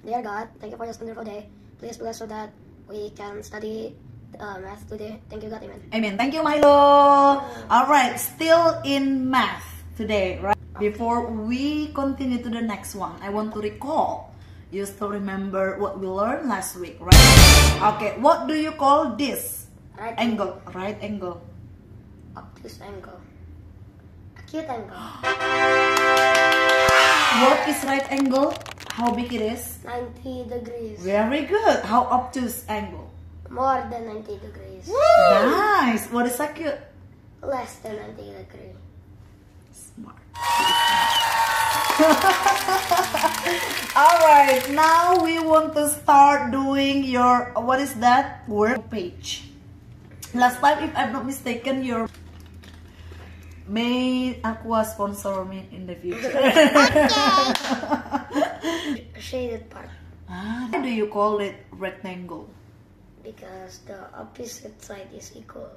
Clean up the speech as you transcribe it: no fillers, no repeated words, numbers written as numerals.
Dear God, thank you for this wonderful day. Please bless so that we can study math today. Thank you, God. Amen. Amen. Thank you, Milo. Alright, still in math today, right? Before we continue to the next one, I want to recall. You still remember what we learned last week, right? Okay, what do you call this? Right Angle. Right angle. Obtuse angle. Acute angle. What is right angle? How big it is? 90 degrees. Very good. How obtuse angle? More than 90 degrees. Nice. What is acute? Less than 90 degrees. Smart. Alright, now we want to start doing your, what is that? Work page. Last time, if I'm not mistaken, your may Aqua sponsor me in the future. Shaded part. Why do you call it rectangle? Because the opposite side is equal.